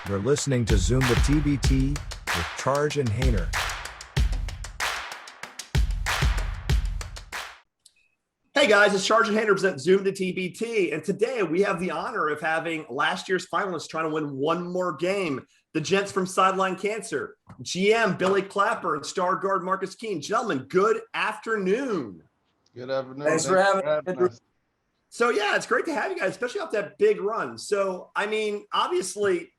You're listening to ZoomTheTBT with Charge and Hayner. Hey guys, it's Charge and Hayner present ZoomTheTBT, and today we have the honor of having last year's finalists trying to win one more game. The gents from Sideline Cancer, GM Billy Clapper and star guard Marcus Keene. Gentlemen, good afternoon. Good afternoon. Thanks for having us. So yeah, it's great to have you guys, especially off that big run. So, I mean, obviously,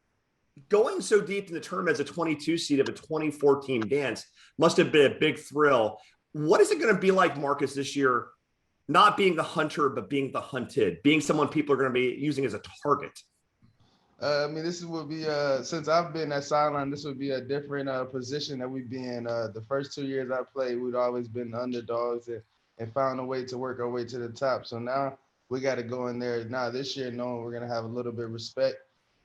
going so deep in the tournament as a 22 seed of a 24-team dance must have been a big thrill. What is it going to be like, Marcus, this year, not being the hunter, but being the hunted, being someone people are going to be using as a target? This would be, since I've been at Sideline, this would be a different position that we'd be in. The first 2 years I played, we'd always been underdogs and found a way to work our way to the top. So now we got to go in there. Now this year, knowing we're going to have a little bit of respect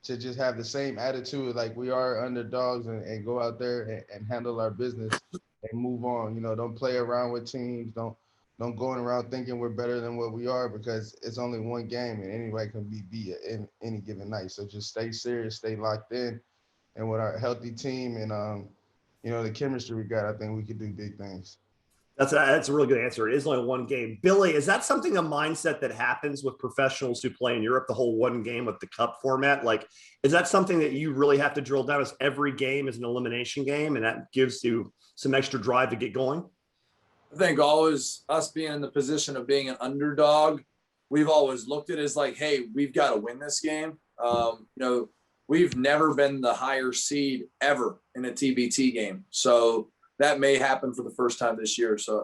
to just have the same attitude like we are underdogs and go out there and handle our business and move on. You know, don't play around with teams. Don't go around thinking we're better than what we are, because it's only one game and anybody can be beat at any given night. So just stay serious, stay locked in. And with our healthy team and, the chemistry we got, I think we could do big things. That's a really good answer. It is only one game. Billy, is that something, a mindset that happens with professionals who play in Europe, the whole one game with the cup format? Like, is that something that you really have to drill down, as every game is an elimination game and that gives you some extra drive to get going? I think always us being in the position of being an underdog, we've always looked at it as like, hey, we've got to win this game. We've never been the higher seed ever in a TBT game. So that may happen for the first time this year. So,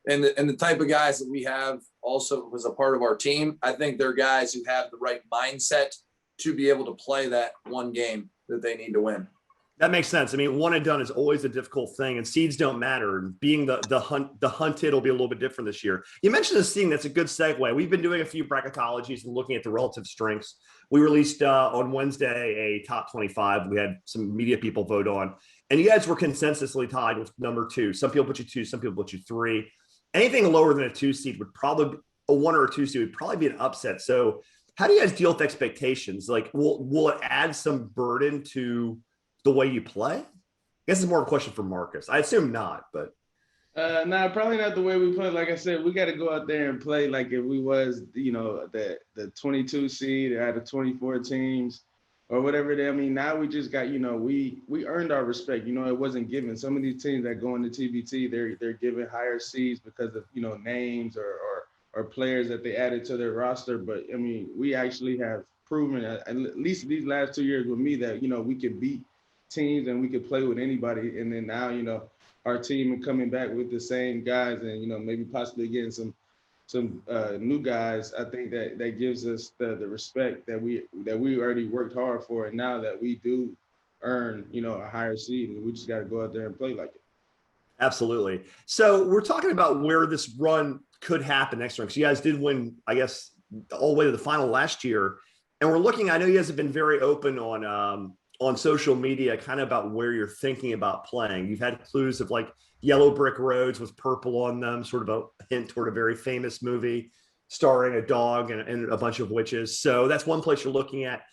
and the type of guys that we have also was a part of our team. I think they're guys who have the right mindset to be able to play that one game that they need to win. That makes sense. I mean, one and done is always a difficult thing, and seeds don't matter. And being the hunted will be a little bit different this year. You mentioned the seeding. That's a good segue. We've been doing a few bracketologies and looking at the relative strengths. We released on Wednesday a top 25. We had some media people vote on, and you guys were consensusly tied with number 2. Some people put you 2, some people put you 3. Anything lower than a 2 seed would probably, a 1 or a 2 seed would probably be an upset. So how do you guys deal with expectations? Like, will it add some burden to the way you play? I guess it's more of a question for Marcus. I assume not, but probably not the way we play. Like I said, we got to go out there and play like if we was, the 22 seed out of 24 teams or whatever. Now we just got, we earned our respect. It wasn't given. Some of these teams that go into TBT, they're given higher seeds because of, names or players that they added to their roster. But we actually have proven, at least these last 2 years with me, that, we can beat teams and we could play with anybody. And then now, our team is coming back with the same guys and, maybe possibly getting some new guys. I think that gives us the respect that we already worked hard for. And now that we do earn, a higher seed, and we just got to go out there and play like it. Absolutely. So we're talking about where this run could happen next round, because you guys did win, I guess, all the way to the final last year. And we're looking, I know you guys have been very open on social media, kind of about where you're thinking about playing. You've had clues of like yellow brick roads with purple on them, sort of a hint toward a very famous movie starring a dog and a bunch of witches. So that's one place you're looking at.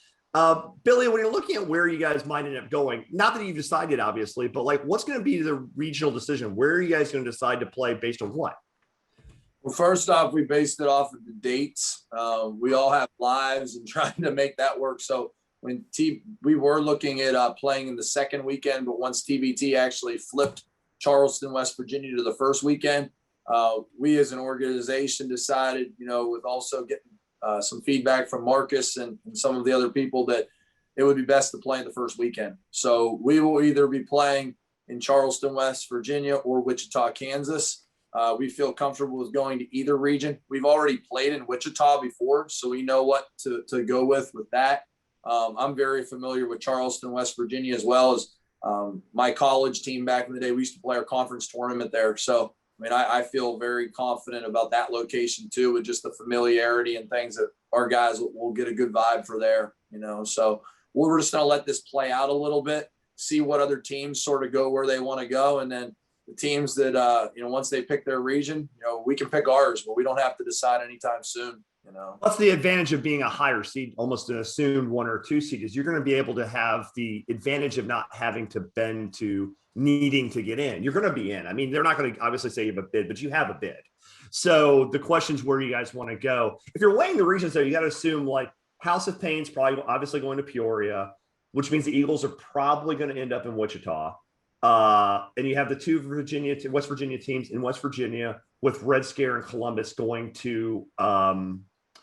Billy, when you're looking at where you guys might end up going, not that you've decided, obviously, but like, what's going to be the regional decision? Where are you guys going to decide to play based on what? Well, first off, we based it off of the dates. We all have lives and trying to make that work. So we were looking at playing in the second weekend, but once TBT actually flipped Charleston, West Virginia to the first weekend, we as an organization decided, with also getting some feedback from Marcus and some of the other people, that it would be best to play in the first weekend. So we will either be playing in Charleston, West Virginia or Wichita, Kansas. We feel comfortable with going to either region. We've already played in Wichita before, so we know what to go with that. I'm very familiar with Charleston, West Virginia, as well as my college team back in the day. We used to play our conference tournament there. So, I feel very confident about that location too, with just the familiarity and things that our guys will get a good vibe for there, So we're just going to let this play out a little bit, see what other teams sort of go where they want to go. And then the teams that, once they pick their region, we can pick ours, but we don't have to decide anytime soon. you know. That's the advantage of being a higher seed, almost an assumed 1 or 2 seed, is you're going to be able to have the advantage of not having to bend to needing to get in. You're going to be in. I mean, they're not going to obviously say you have a bid, but you have a bid. So the question is where you guys want to go. If you're weighing the regions, though, you got to assume like House of Pain's probably obviously going to Peoria, which means the Eagles are probably going to end up in Wichita. And you have the 2 West Virginia teams in West Virginia, with Red Scare and Columbus going to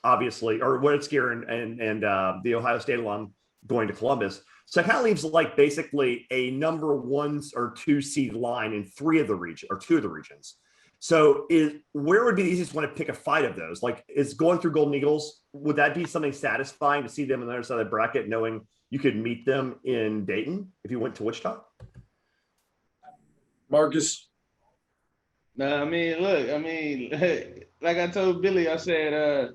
obviously, or Red Scare and the Ohio State alum going to Columbus. So it kind of leaves like basically a number 1 or 2 seed line in 3 of the region or 2 of the regions. So where would be the easiest one to pick a fight of those? Like, is going through Golden Eagles, would that be something satisfying to see them on the other side of the bracket, knowing you could meet them in Dayton if you went to Wichita? Marcus? No, I mean, look, I mean, like I told Billy, I said,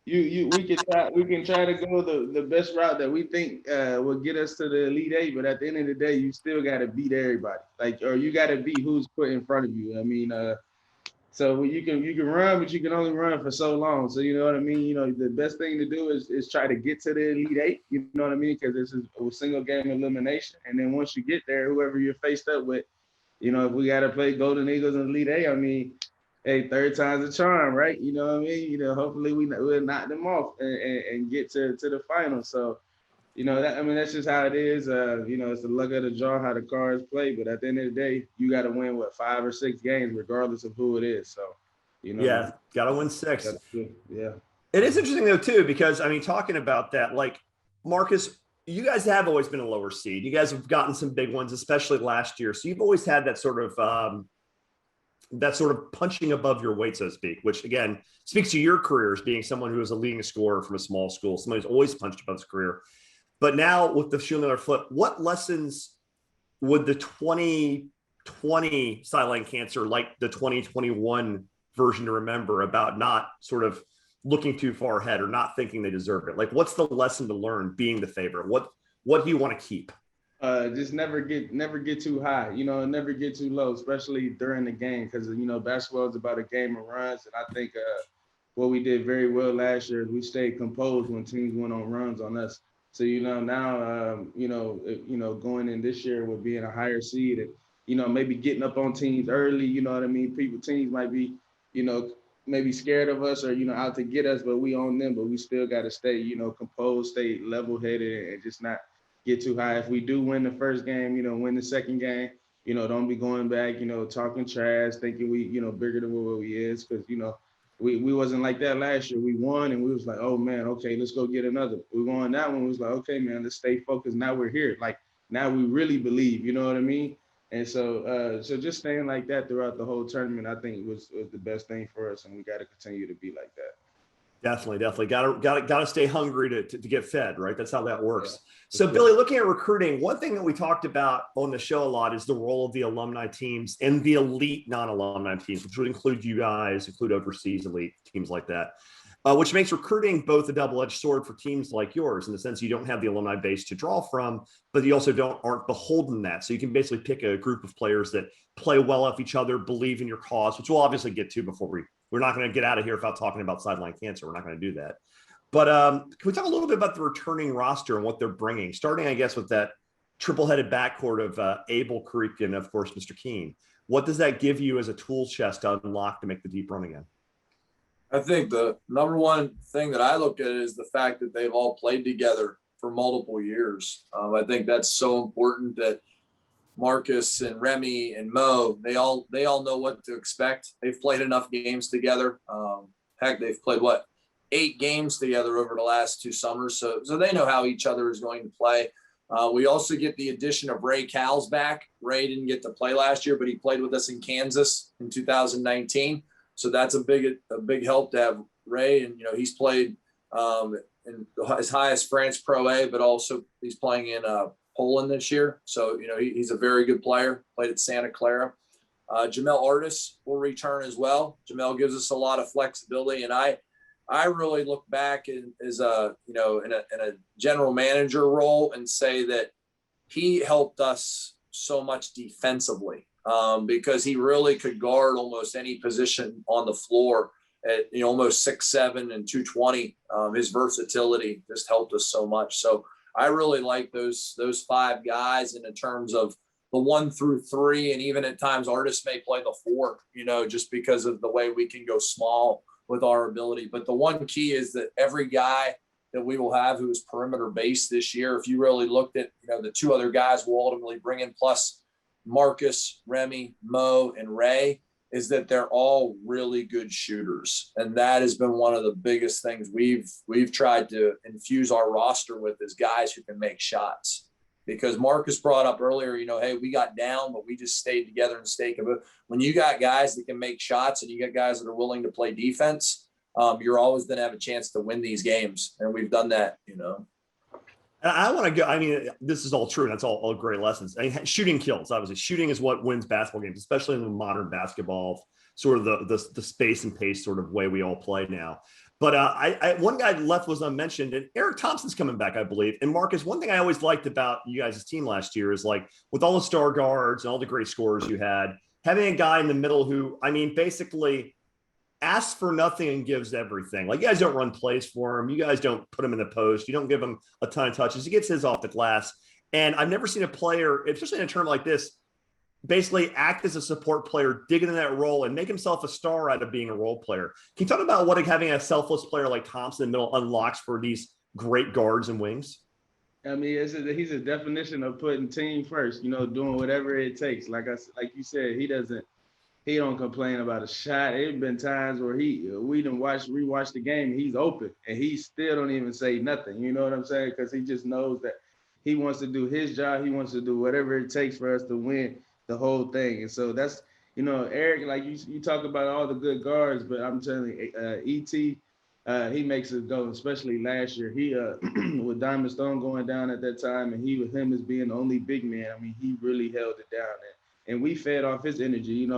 we can try to go the best route that we think will get us to the Elite Eight, but at the end of the day, you still got to beat everybody, like, or you got to beat who's put in front of you. I mean, so you can run, but you can only run for so long. So you know what I mean. You know, the best thing to do is try to get to the Elite Eight. You know what I mean? Because this is a single game elimination, and then once you get there, whoever you're faced up with, you know, if we got to play Golden Eagles and Elite Eight, I mean, hey, 3rd time's a charm, right? You know what I mean? You know, hopefully we'll knock them off and get to the final. So, you know, that's just how it is. You know, it's the luck of the draw, how the cards play. But at the end of the day, you got to win, 5 or 6 games, regardless of who it is. So, you know. Yeah, got to win 6. Yeah. It is interesting, though, too, because, I mean, talking about that, like, Marcus, you guys have always been a lower seed. You guys have gotten some big ones, especially last year. So you've always had that sort of punching above your weight, so to speak, which again speaks to your career as being someone who is a leading scorer from a small school, somebody who's always punched above his career. But now with the shoe on the other foot, what lessons would the 2020 Sideline Cancer, like the 2021 version, to remember about not sort of looking too far ahead or not thinking they deserve it? Like, what's the lesson to learn being the favorite? What do you want to keep? Just never get too high, you know, and never get too low, especially during the game, because, you know, basketball is about a game of runs. And I think what we did very well last year is we stayed composed when teams went on runs on us. So, you know, now, going in this year with being a higher seed and, you know, maybe getting up on teams early, you know what I mean? Teams might be, you know, maybe scared of us or, you know, out to get us, but we own them, but we still got to stay, you know, composed, stay level-headed, and just not get too high. If we do win the first game, you know, win the second game, you know, don't be going back, you know, talking trash, thinking we, you know, bigger than what we is, because, you know, we wasn't like that last year. We won, and we was like, oh, man, okay, let's go get another. We won that one. We was like, okay, man, let's stay focused. Now we're here. Like, now we really believe, you know what I mean? And so just staying like that throughout the whole tournament, I think was the best thing for us, and we got to continue to be like that. Definitely. Got to stay hungry to get fed, right? That's how that works. Yeah, so, Billy, looking at recruiting, one thing that we talked about on the show a lot is the role of the alumni teams and the elite non-alumni teams, which would include you guys, include overseas elite teams like that, which makes recruiting both a double-edged sword for teams like yours, in the sense you don't have the alumni base to draw from, but you also aren't beholden that. So you can basically pick a group of players that play well off each other, believe in your cause, which we'll obviously get to before we're not going to get out of here without talking about Sideline Cancer. We're not going to do that. But can we talk a little bit about the returning roster and what they're bringing, starting, I guess, with that triple-headed backcourt of Abel, Creek, and, of course, Mr. Keene. What does that give you as a tool chest to unlock to make the deep run again? I think the number one thing that I look at is the fact that they've all played together for multiple years. I think that's so important that Marcus and Remy and Mo, they all know what to expect. They've played enough games together. Heck, they've played 8 games together over the last 2 summers. So they know how each other is going to play. We also get the addition of Ray Cowles back. Ray didn't get to play last year, but he played with us in Kansas in 2019. So that's a big help to have Ray. And, you know, he's played in as high as France Pro A, but also he's playing in Poland this year. So, you know, he's a very good player, played at Santa Clara. Jamel Artis will return as well. Jamel gives us a lot of flexibility. And I really look back as a general manager role and say that he helped us so much defensively because he really could guard almost any position on the floor at almost 6'7" and 220. His versatility just helped us so much. So I really like those 5 guys. And in terms of the 1 through 3, and even at times artists may play the 4, just because of the way we can go small with our ability. But the one key is that every guy that we will have who is perimeter based this year, if you really looked at, the 2 other guys we'll ultimately bring in, plus Marcus, Remy, Mo, and Ray, is that they're all really good shooters. And that has been one of the biggest things we've tried to infuse our roster with, is guys who can make shots. Because Marcus brought up earlier, hey, we got down, but we just stayed together and stayed. But when you got guys that can make shots and you got guys that are willing to play defense, you're always going to have a chance to win these games. And we've done that, I want to go. I mean, this is all true. And that's all great lessons. I mean, shooting kills. Obviously, shooting is what wins basketball games, especially in the modern basketball, sort of the space and pace sort of way we all play now. But one guy left was unmentioned, and Eric Thompson's coming back, I believe. And Marcus, one thing I always liked about you guys' team last year is, like, with all the star guards and all the great scorers you had, having a guy in the middle who, I mean, basically asks for nothing and gives everything. Like, you guys don't run plays for him. You guys don't put him in the post. You don't give him a ton of touches. He gets his off the glass. And I've never seen a player, especially in a tournament like this, basically act as a support player, dig into that role, and make himself a star out of being a role player. Can you talk about what having a selfless player like Thompson in the middle unlocks for these great guards and wings? I mean, he's a definition of putting team first, doing whatever it takes. Like you said, he don't complain about a shot. There's been times where we done rewatch the game, and he's open, and he still don't even say nothing. You know what I'm saying? Because he just knows that he wants to do his job. He wants to do whatever it takes for us to win the whole thing. And so that's, Eric, like you talk about all the good guards, but I'm telling you, he makes it go, especially last year. He, with Diamond Stone going down at that time, and with him as being the only big man, I mean, he really held it down. And we fed off his energy,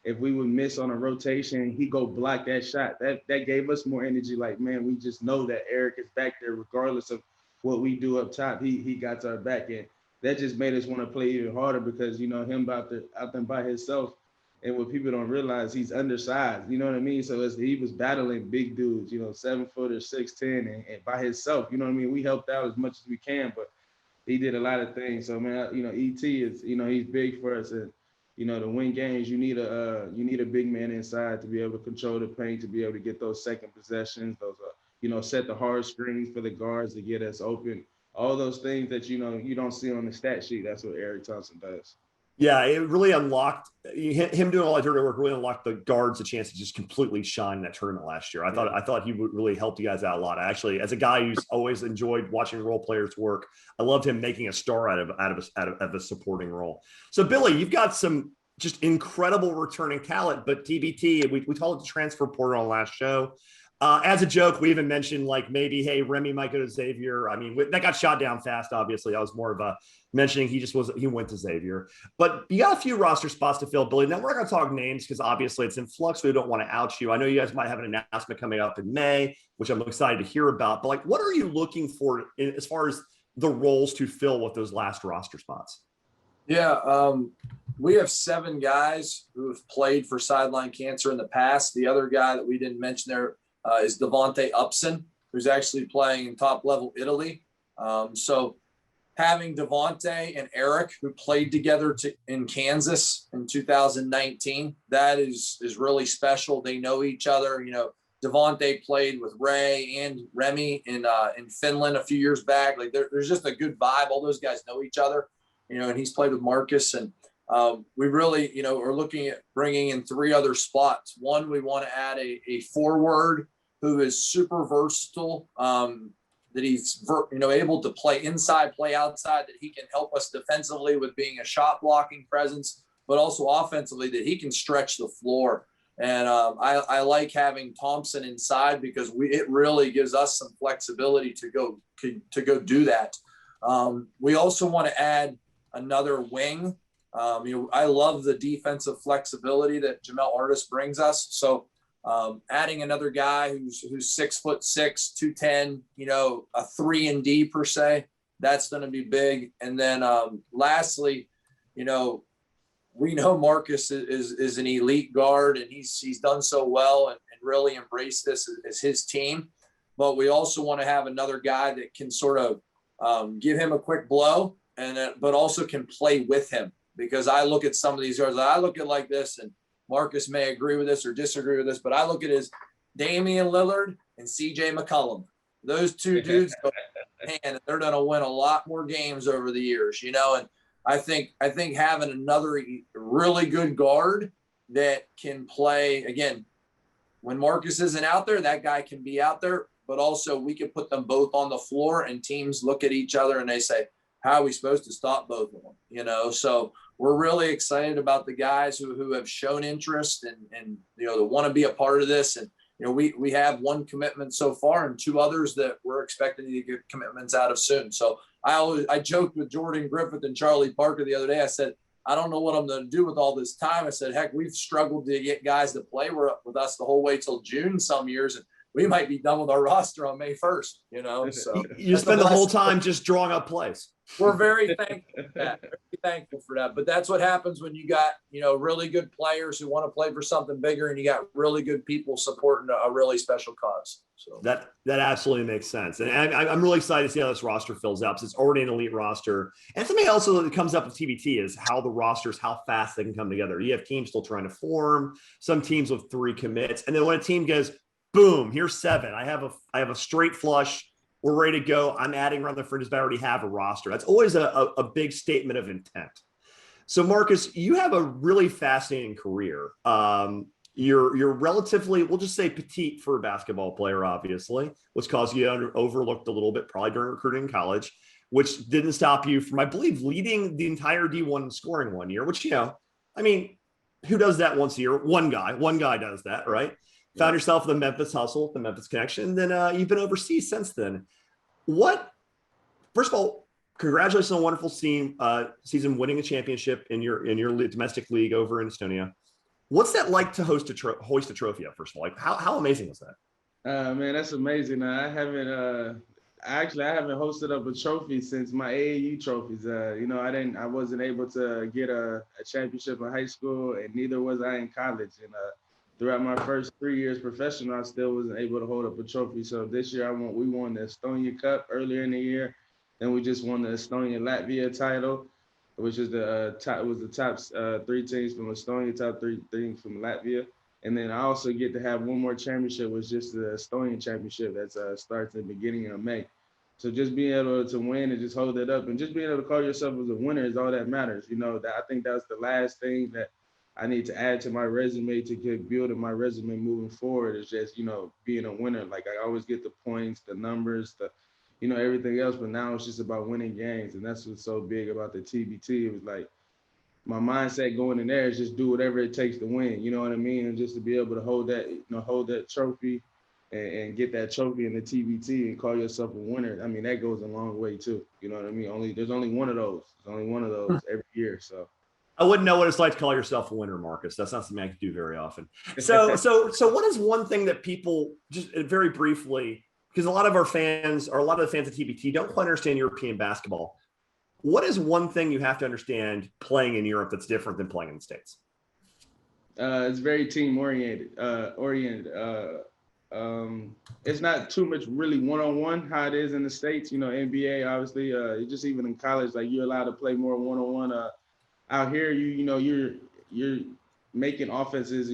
if we would miss on a rotation, he go block that shot. That gave us more energy. Like, man, we just know that Eric is back there regardless of what we do up top. He got our back end. That just made us want to play even harder because, him out there by himself. And what people don't realize, he's undersized, you know what I mean? So he was battling big dudes, 7-footers, 6'10", and by himself, you know what I mean? We helped out as much as we can, but he did a lot of things. So, man, ET is, he's big for us. And, to win games, you need a big man inside to be able to control the paint, to be able to get those second possessions, those, set the hard screens for the guards to get us open. All those things that, you don't see on the stat sheet. That's what Eric Thompson does. Yeah, it really unlocked him doing all that dirty work. Really unlocked the guards a chance to just completely shine in that tournament last year. I thought he would really help you guys out a lot. Actually, as a guy who's always enjoyed watching role players work, I loved him making a star out of a supporting role. So, Billy, you've got some just incredible returning talent, but TBT, we called it the transfer portal on last show. As a joke, we even mentioned, like, maybe, hey, Remy might go to Xavier. I mean, that got shot down fast, obviously. That was more of a mentioning he went to Xavier. But you got a few roster spots to fill, Billy. Now, we're not going to talk names because obviously it's in flux. We don't want to out you. I know you guys might have an announcement coming up in May, which I'm excited to hear about. But, like, what are you looking for as far as the roles to fill with those last roster spots? Yeah, we have 7 guys who have played for Sideline Cancer in the past. The other guy that we didn't mention there is Devontae Upson, who's actually playing in top-level Italy. So having Devontae and Eric, who played together in Kansas in 2019, that is really special. They know each other. Devontae played with Ray and Remy in Finland a few years back. Like, there's just a good vibe. All those guys know each other, and he's played with Marcus. And we really, are looking at bringing in 3 other spots. One, we want to add a forward who is super versatile, that he's, able to play inside, play outside, that he can help us defensively with being a shot blocking presence, but also offensively that he can stretch the floor. And I like having Thompson inside because it really gives us some flexibility to go do that. We also want to add another wing. I love the defensive flexibility that Jamel Artis brings us. So adding another guy who's 6'6", 210, a 3-and-D per se, that's going to be big. And then lastly, we know Marcus is an elite guard, and he's done so well and really embrace this as his team. But we also want to have another guy that can sort of give him a quick blow, but also can play with him. Because I look at some of these guys, I look at like this, and Marcus may agree with this or disagree with this, but I look at as Damian Lillard and CJ McCollum. Those two dudes, and they're going to win a lot more games over the years, And I think having another really good guard that can play, again, when Marcus isn't out there, that guy can be out there, but also we can put them both on the floor, and teams look at each other and they say, how are we supposed to stop both of them? So we're really excited about the guys who have shown interest and to want to be a part of this. And, we have one commitment so far and two others that we're expecting to get commitments out of soon. So I joked with Jordan Griffith and Charlie Parker the other day. I said, I don't know what I'm going to do with all this time. I said, heck, we've struggled to get guys to play with us the whole way till June some years. And we might be done with our roster on May 1st, So you spend the whole time just drawing up plays. We're very thankful for that. But that's what happens when you got, really good players who want to play for something bigger, and you got really good people supporting a really special cause. So that absolutely makes sense. And I'm really excited to see how this roster fills out, because it's already an elite roster. And something else that comes up with TBT is how the rosters, how fast they can come together. You have teams still trying to form, some teams with 3 commits. And then when a team goes, boom, here's 7. I have a straight flush. We're ready to go. I'm adding around the fringes, but I already have a roster. That's always a big statement of intent. So, Marcus, you have a really fascinating career. You're relatively, we'll just say, petite for a basketball player, obviously, which caused you to overlooked a little bit probably during recruiting in college, which didn't stop you from, I believe, leading the entire D1 in scoring one year, which, who does that once a year? One guy does that, right? Found yourself the Memphis hustle, the Memphis connection. Then you've been overseas since then. First of all, congratulations on a wonderful season winning a championship in your domestic league over in Estonia. What's that like to hoist a trophy up, first of all? Like, how amazing was that? Man, that's amazing. I haven't hosted up a trophy since my AAU trophies. I wasn't able to get a championship in high school, and neither was I in college. And throughout my first 3 years professional, I still wasn't able to hold up a trophy. So this year we won the Estonia Cup earlier in the year. Then we just won the Estonia Latvia title, which is the top 3 teams from Estonia, top 3 teams from Latvia. And then I also get to have one more championship, which is just the Estonian championship that starts at the beginning of May. So just being able to win and just hold it up, and just being able to call yourself as a winner is all that matters. I think that's the last thing that I need to add to my resume to get building my resume moving forward, is just, being a winner. Like, I always get the points, the numbers, everything else, but now it's just about winning games. And that's what's so big about the TBT. It was like, my mindset going in there is just do whatever it takes to win, you know what I mean? And just to be able to hold that trophy and get that trophy in the TBT and call yourself a winner. I mean, that goes a long way too. You know what I mean? There's only one of those. There's only one of those every year. So I wouldn't know what it's like to call yourself a winner, Marcus. That's not something I can do very often. So what is one thing that people, just very briefly, because a lot of the fans of TBT don't quite understand European basketball. What is one thing you have to understand playing in Europe that's different than playing in the States? It's very team oriented. It's not too much really one-on-one how it is in the States. NBA, obviously, just even in college, like, you're allowed to play more one-on-one. Out here, you're making offenses,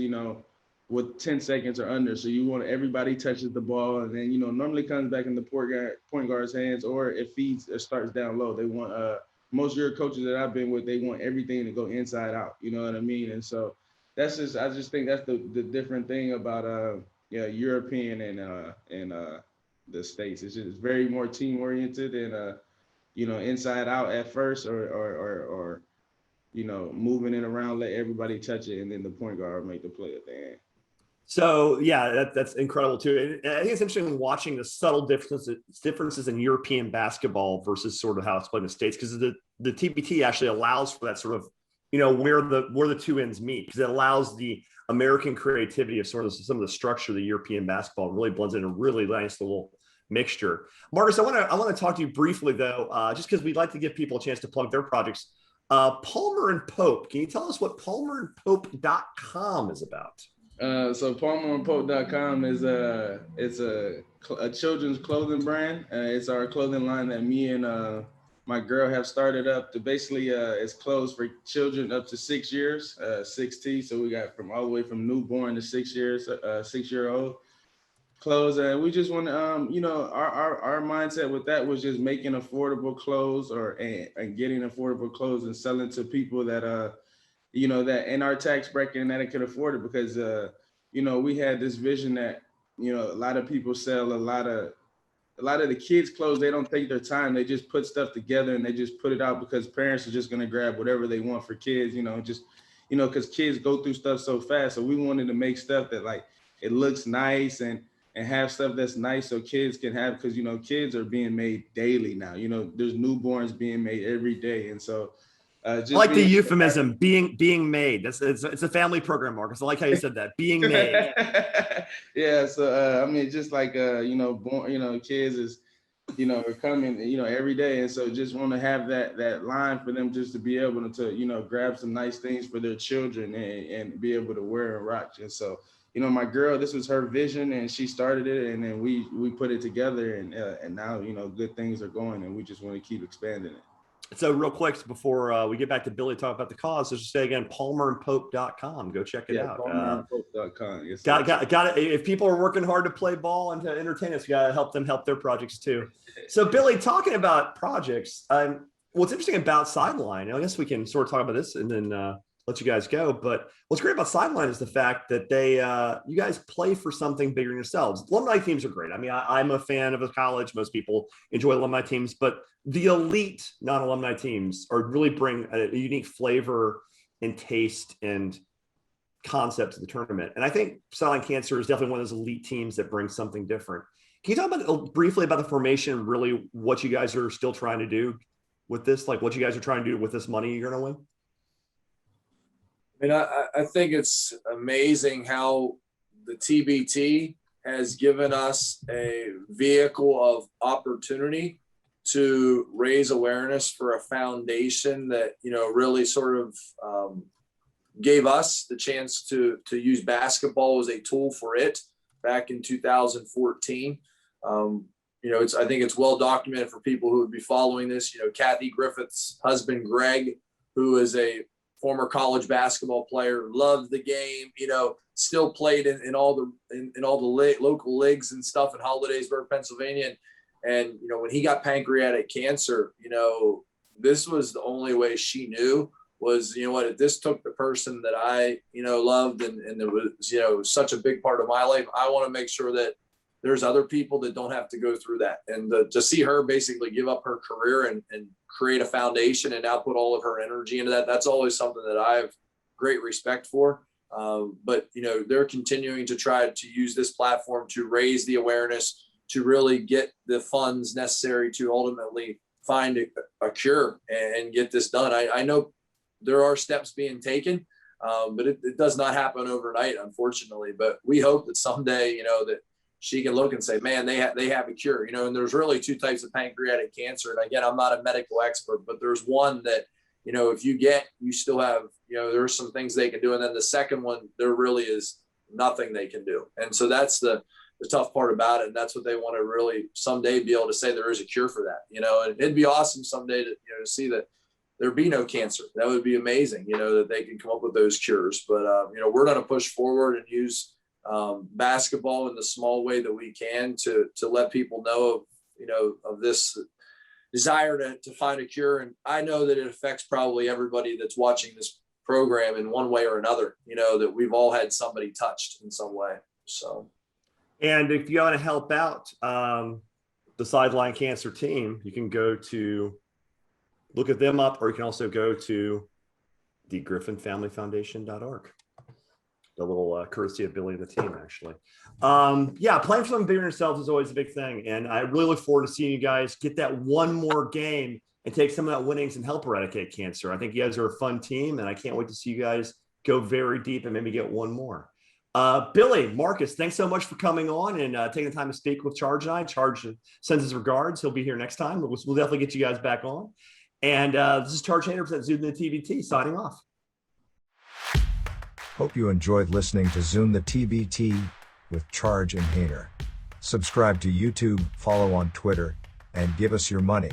with 10 seconds or under. So you want everybody touches the ball, and then, normally comes back in the point guard's hands, or it feeds or starts down low. They want most of your coaches that I've been with, they want everything to go inside out. You know what I mean? And so I just think that's the different thing about European and the States. It's very more team oriented and inside out at first, or moving it around, let everybody touch it, and then the point guard make the play at the end. So yeah, that's incredible too. And I think it's interesting watching the subtle differences in European basketball versus sort of how it's played in the States, because the TBT actually allows for that sort of, where the two ends meet, because it allows the American creativity of sort of some of the structure of the European basketball, really blends in a really nice little mixture. Marcus, I want to talk to you briefly though, just because we'd like to give people a chance to plug their projects. Palmer and Pope. Can you tell us what palmerandpope.com is about? So PalmerandPope.com is it's a children's clothing brand. It's our clothing line that me and my girl have started up to basically it's clothes for children up to 6 years, 6T. So we got from all the way from newborn to 6 years, 6-year-old clothes. And we just want to, you know, our mindset with that was just making affordable clothes and getting affordable clothes and selling to people that you know, that in our tax bracket and that it could afford it, because you know, we had this vision that, you know, a lot of people sell a lot of the kids' clothes. They don't take their time. They just put stuff together and they just put it out because parents are just gonna grab whatever they want for kids, you know, just, you know, because kids go through stuff so fast. So we wanted to make stuff that like it looks nice and have stuff that's nice so kids can have, because you know, kids are being made daily now. You know, there's newborns being made every day, and so. I like the euphemism being made. It's a family program, Marcus. I like how you said that, being made. Yeah. So, I mean, just like, you know, born, you know, kids is, you know, are coming, you know, every day. And so just want to have that line for them just to be able to, you know, grab some nice things for their children and be able to wear and rock. And so, you know, my girl, this was her vision and she started it, and then we put it together, and now, you know, good things are going, and we just want to keep expanding it. So real quick before we get back to Billy talk about the cause, let's just say again, PalmerandPope.com. Go check it out. PalmerandPope.com. Yes, got it. If people are working hard to play ball and to entertain us, you got to help them help their projects too. So Billy, talking about projects, what's interesting about Sideline, I guess we can sort of talk about this and then let you guys go. But what's great about Sideline is the fact that you guys play for something bigger than yourselves. Alumni teams are great. I mean, I'm a fan of a college. Most people enjoy alumni teams, but the elite non-alumni teams really bring a unique flavor and taste and concept to the tournament. And I think Sideline Cancer is definitely one of those elite teams that brings something different. Can you talk briefly about the formation, really what you guys are still trying to do with this, like what you guys are trying to do with this money you're going to win? I mean, I think it's amazing how the TBT has given us a vehicle of opportunity to raise awareness for a foundation that, you know, really sort of gave us the chance to use basketball as a tool for it back in 2014. You know, I think it's well documented for people who would be following this. You know, Kathy Griffith's husband, Greg, who is a former college basketball player, loved the game, you know, still played in all the local leagues and stuff in Hollidaysburg, Pennsylvania. And, you know, when he got pancreatic cancer, you know, this was the only way she knew was, you know what, if this took the person that I, you know, loved and it was, you know, such a big part of my life, I want to make sure that there's other people that don't have to go through that. And to see her basically give up her career and create a foundation and now put all of her energy into that, that's always something that I have great respect for. But, you know, they're continuing to try to use this platform to raise the awareness, to really get the funds necessary to ultimately find a cure and get this done. I know there are steps being taken, but it does not happen overnight, unfortunately. But we hope that someday, you know, that she can look and say, man, they have a cure, you know. And there's really two types of pancreatic cancer. And again, I'm not a medical expert, but there's one that, you know, if you still have, you know, there's some things they can do. And then the second one, there really is nothing they can do. And so that's the tough part about it. And that's what they want to really someday be able to say there is a cure for that, you know. And it'd be awesome someday to, you know, to see that there be no cancer. That would be amazing, you know, that they can come up with those cures. But, you know, we're going to push forward and use basketball in the small way that we can to let people know of, you know, of this desire to find a cure. And I know that it affects probably everybody that's watching this program in one way or another, you know, that we've all had somebody touched in some way. So. And if you want to help out the Sideline Cancer team, you can go to look at them up, or you can also go to the griffinfamilyfoundation.org. A little courtesy of Billy and the team, actually. Yeah, playing for something bigger than yourselves is always a big thing. And I really look forward to seeing you guys get that one more game and take some of that winnings and help eradicate cancer. I think you guys are a fun team, and I can't wait to see you guys go very deep and maybe get one more. Billy, Marcus, thanks so much for coming on and taking the time to speak with Charge and I. Charge sends his regards. He'll be here next time. We'll definitely get you guys back on. And this is Charge Hader at ZoomTheTBT signing off. Hope you enjoyed listening to Zoom the TBT with Charge and Hayner. Subscribe to YouTube, follow on Twitter, and give us your money.